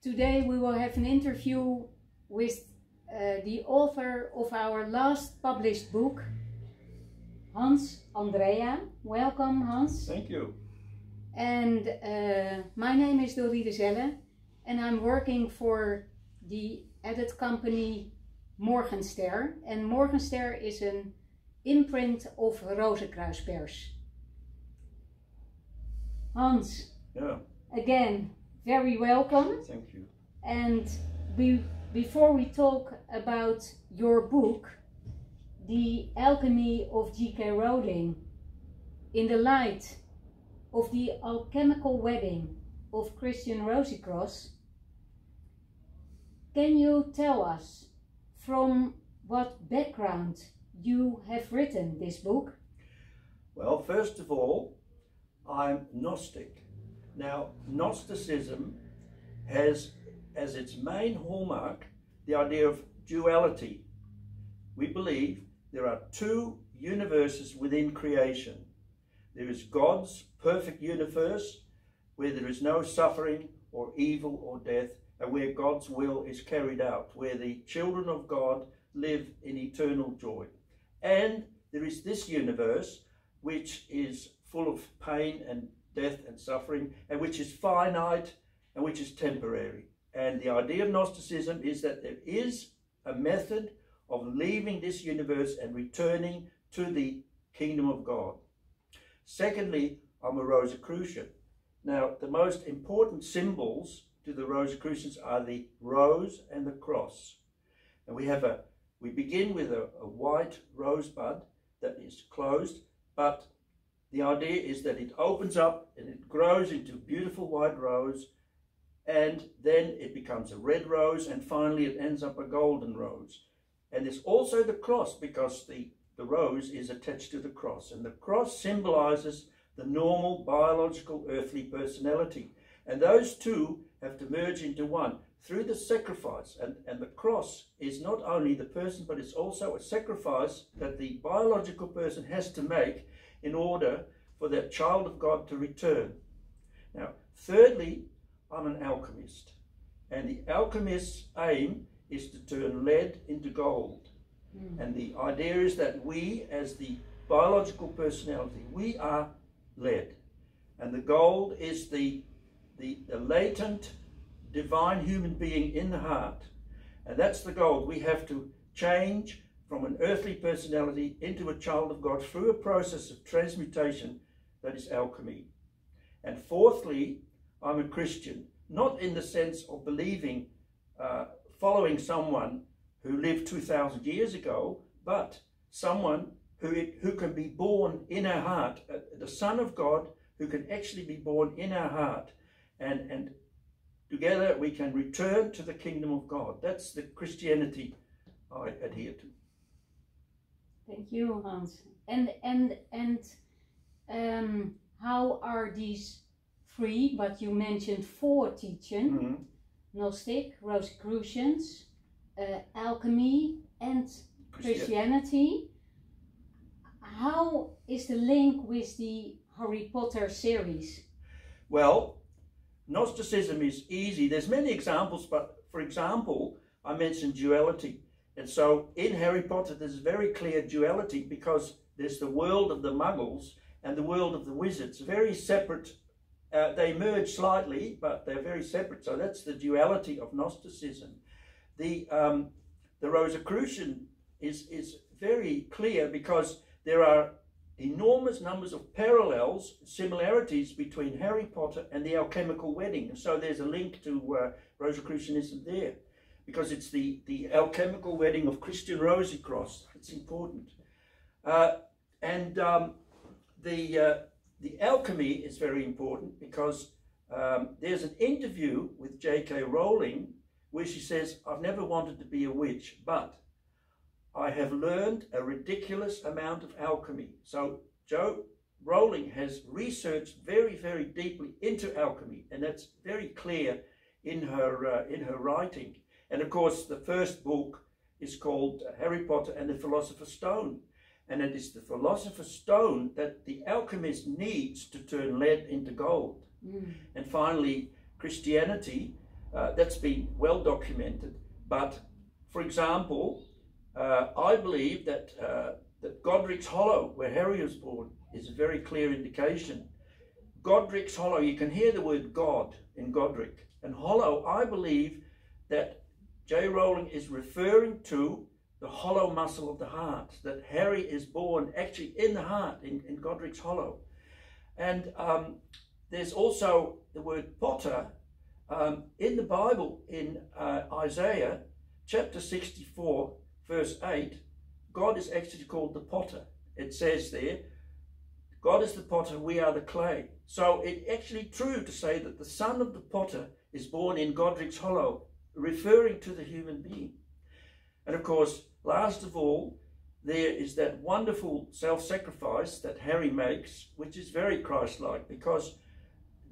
Today we will have an interview with the author of our last published book, Andrea. Welcome, Hans. Thank you. And my name is Doride Zelle, and I'm working for the edit company Morgenster. And Morgenster is an imprint of Rozekruis Pers. Hans, Yeah. again, very welcome. Thank you. And before we talk about your book, The Alchemy of J.K. Rowling, in the light of the alchemical wedding of Christiaan Rozenkruis, can you tell us from what background you have written this book? Well, first of all, I'm Gnostic. Now, Gnosticism has as its main hallmark the idea of duality. We believe there are two universes within creation. There is God's perfect universe, where there is no suffering or evil or death, and where God's will is carried out, where the children of God live in eternal joy. And there is this universe, which is full of pain and death and suffering, and which is finite and which is temporary. And the idea of Gnosticism is that there is a method of leaving this universe and returning to the kingdom of God. Secondly, I'm a Rosicrucian. Now, the most important symbols to the Rosicrucians are the rose and the cross. And we begin with a white rosebud that is closed, but the idea is that it opens up and it grows into a beautiful white rose, and then it becomes a red rose, and finally it ends up a golden rose. And there's also the cross, because the rose is attached to the cross, and the cross symbolizes the normal biological earthly personality, and those two have to merge into one through the sacrifice. And the cross is not only the person, but it's also a sacrifice that the biological person has to make in order for that child of God to return. Now, thirdly, I'm an alchemist, and the alchemist's aim is to turn lead into gold. And the idea is that we, as the biological personality, we are lead, and the gold is the latent divine human being in the heart, and that's the gold. We have to change from an earthly personality into a child of God through a process of transmutation that is alchemy. And fourthly, I'm a Christian, not in the sense of believing, following someone who lived 2,000 years ago, but someone who can be born in our heart, the Son of God who can actually be born in our heart, and together we can return to the kingdom of God. That's the Christianity I adhere to. Thank you, Hans. And how are these three, but you mentioned four teaching, Gnostic, Rosicrucians, alchemy and Christianity. How is the link with the Harry Potter series? Well, Gnosticism is easy. There's many examples, but for example, I mentioned duality. And so in Harry Potter, there's very clear duality, because there's the world of the Muggles and the world of the wizards, very separate. They merge slightly, but they're very separate. So that's the duality of Gnosticism. The Rosicrucian is very clear, because there are enormous numbers of parallels, similarities between Harry Potter and the alchemical wedding. So there's a link to Rosicrucianism there, because it's the alchemical wedding of Christiaan Rozenkruis. It's important. The alchemy is very important, because there's an interview with J.K. Rowling where she says, "I've never wanted to be a witch, but I have learned a ridiculous amount of alchemy." So Rowling has researched very, very deeply into alchemy, and that's very clear in her writing. And of course, the first book is called Harry Potter and the Philosopher's Stone. And it is the Philosopher's Stone that the alchemist needs to turn lead into gold. And finally, Christianity That's been well documented. But, for example, I believe that that Godric's Hollow, where Harry was born, is a very clear indication. Godric's Hollow, you can hear the word God in Godric. And hollow, I believe that J. Rowling is referring to the hollow muscle of the heart, that Harry is born actually in the heart, in Godric's Hollow. And there's also the word potter in the Bible, in Isaiah chapter 64, verse 8, God is actually called the potter. It says there, God is the potter, we are the clay. So it's actually true to say that the son of the potter is born in Godric's Hollow, referring to the human being. And of course, last of all, there is that wonderful self-sacrifice that Harry makes, which is very Christ-like, because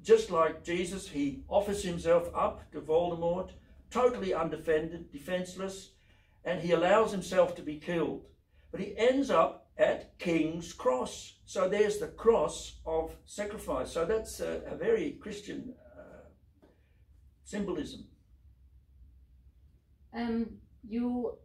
just like Jesus, he offers himself up to Voldemort, totally undefended, defenseless, and he allows himself to be killed. But he ends up at King's Cross. So there's the cross of sacrifice. So that's a very Christian symbolism. You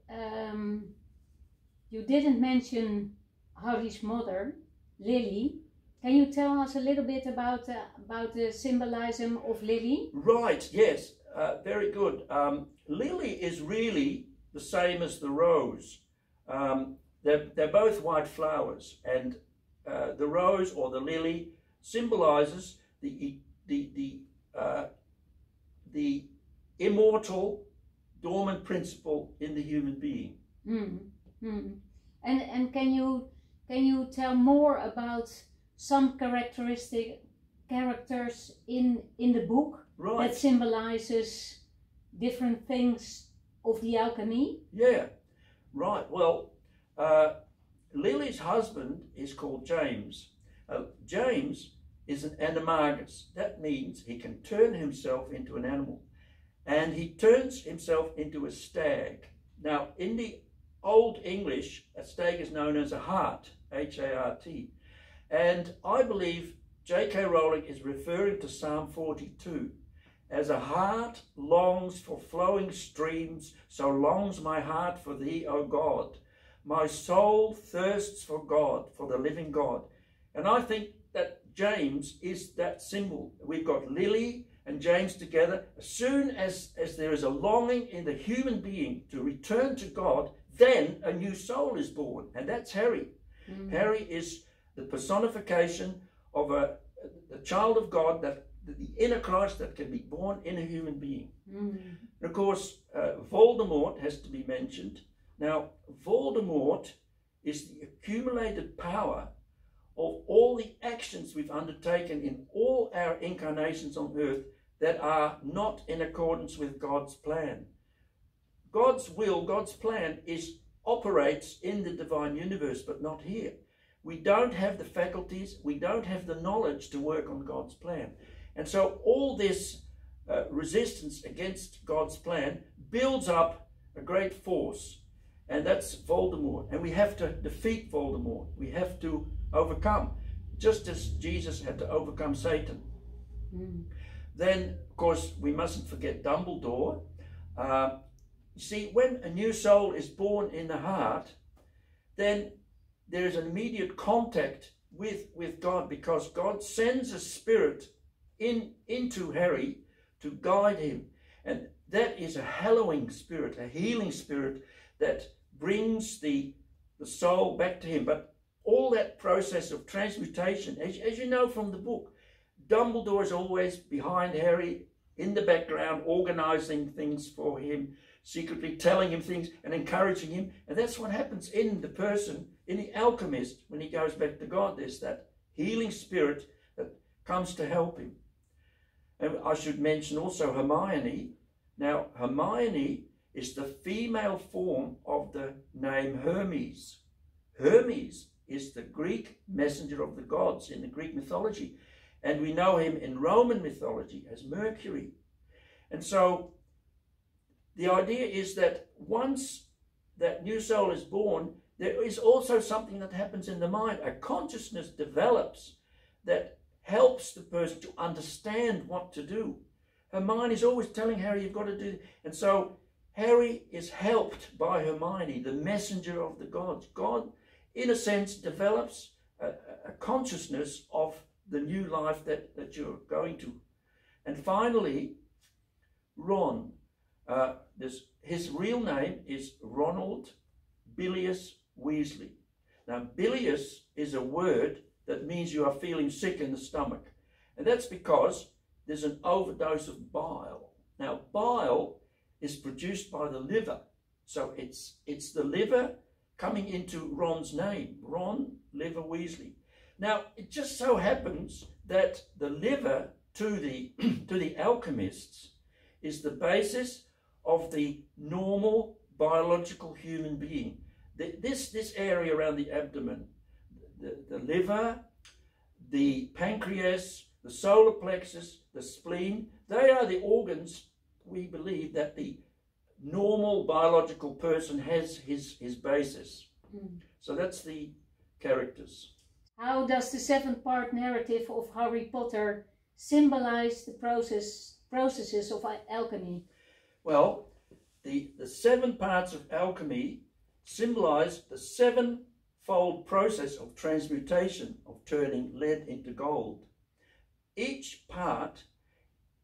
didn't mention Harry's mother, Lily. Can you tell us a little bit about the symbolism of Lily? Right, yes, very good. Lily is really the same as the rose. They're both white flowers, and the rose or the lily symbolises the immortal, dormant principle in the human being. And can you tell more about some characters in the book that symbolizes different things of the alchemy? Yeah, right. Well, Lily's husband is called James. James is an animagus. That means he can turn himself into an animal. And he turns himself into a stag. Now, in the Old English, a stag is known as a hart, H-A-R-T. And I believe J.K. Rowling is referring to Psalm 42. As a hart longs for flowing streams, so longs my heart for thee, O God. My soul thirsts for God, for the living God. And I think that James is that symbol. We've got Lily and James together. As soon as there is a longing in the human being to return to God, then a new soul is born. And that's Harry. Harry is the personification of the child of God, that the inner Christ that can be born in a human being. And of course, Voldemort has to be mentioned. Now, Voldemort is the accumulated power of all the actions we've undertaken in all our incarnations on earth that are not in accordance with God's plan. God's will, God's plan operates in the divine universe, but not here. We don't have the faculties, we don't have the knowledge to work on God's plan. And so all this resistance against God's plan builds up a great force, and that's Voldemort. And we have to defeat Voldemort. We have to overcome, just as Jesus had to overcome Satan. Then, of course, we mustn't forget Dumbledore. You see, when a new soul is born in the heart, then there is an immediate contact with God, because God sends a spirit into Harry to guide him. And that is a hallowing spirit, a healing spirit that brings the soul back to him. But all that process of transmutation, as you know from the book, Dumbledore is always behind Harry, in the background, organizing things for him, secretly telling him things and encouraging him. And that's what happens in the person, in the alchemist, when he goes back to God. There's that healing spirit that comes to help him. And I should mention also Hermione. Now, Hermione is the female form of the name Hermes. Hermes is the Greek messenger of the gods in the Greek mythology. And we know him in Roman mythology as Mercury. And so the idea is that once that new soul is born, there is also something that happens in the mind. A consciousness develops that helps the person to understand what to do. Hermione is always telling Harry, you've got to do, and so Harry is helped by Hermione, the messenger of the gods. God, in a sense, develops a consciousness of the new life that you're going to. And finally, Ron, his real name is Ronald Bilious Weasley. Now, bilious is a word that means you are feeling sick in the stomach. And that's because there's an overdose of bile. Now, bile is produced by the liver. So it's the liver coming into Ron's name, Ron Liver Weasley. Now, it just so happens that the liver to the alchemists is the basis of the normal biological human being. This area around the abdomen, the liver, the pancreas, the solar plexus, the spleen, they are the organs, we believe, that the normal biological person has his basis. So that's the characters. How does the 7-part narrative of Harry Potter symbolize the processes of alchemy? Well, the 7 parts of alchemy symbolize the 7-fold process of transmutation, of turning lead into gold. Each part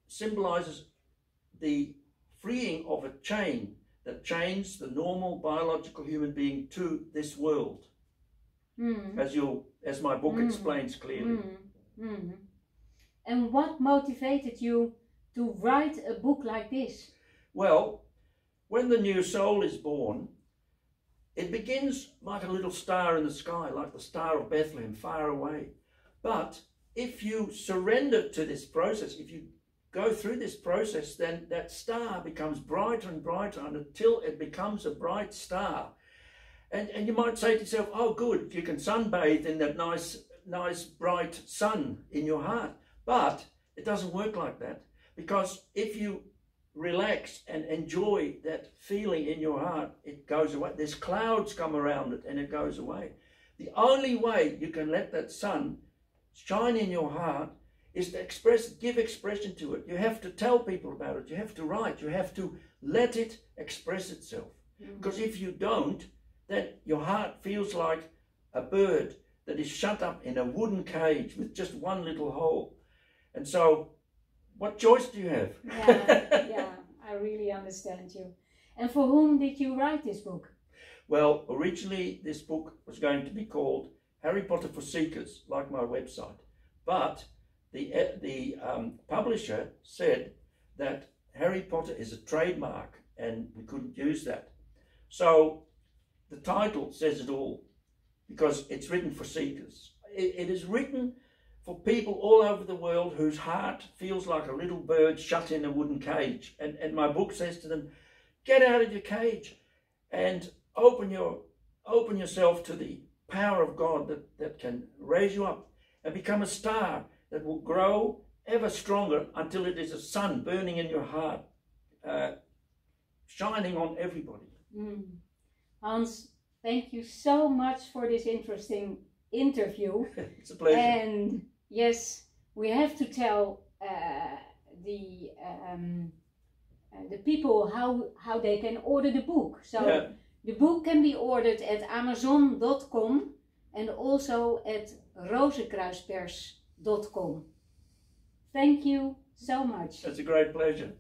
symbolizes the freeing of a chain that chains the normal biological human being to this world, as my book explains clearly. And what motivated you to write a book like this? Well, when the new soul is born, it begins like a little star in the sky, like the Star of Bethlehem, far away. But if you surrender to this process, if you go through this process, then that star becomes brighter and brighter until it becomes a bright star. And you might say to yourself, oh good, you can sunbathe in that nice bright sun in your heart. But it doesn't work like that, because if you relax and enjoy that feeling in your heart, it goes away. There's clouds come around it and it goes away. The only way you can let that sun shine in your heart is to give expression to it. You have to tell people about it. You have to write. You have to let it express itself. Because if you don't, then your heart feels like a bird that is shut up in a wooden cage with just one little hole. And so, what choice do you have? Yeah, I really understand you. And for whom did you write this book? Well, originally this book was going to be called Harry Potter for Seekers, like my website. But the publisher said that Harry Potter is a trademark and we couldn't use that. So the title says it all, because it's written for seekers. It is written for people all over the world whose heart feels like a little bird shut in a wooden cage. And my book says to them, get out of your cage and open yourself to the power of God that can raise you up and become a star that will grow ever stronger until it is a sun burning in your heart, shining on everybody. Hans, thank you so much for this interesting interview. It's a pleasure. And yes, we have to tell the people how they can order the book. So the book can be ordered at Amazon.com and also at Rozekruis Pers.com. Thank you so much. It's a great pleasure.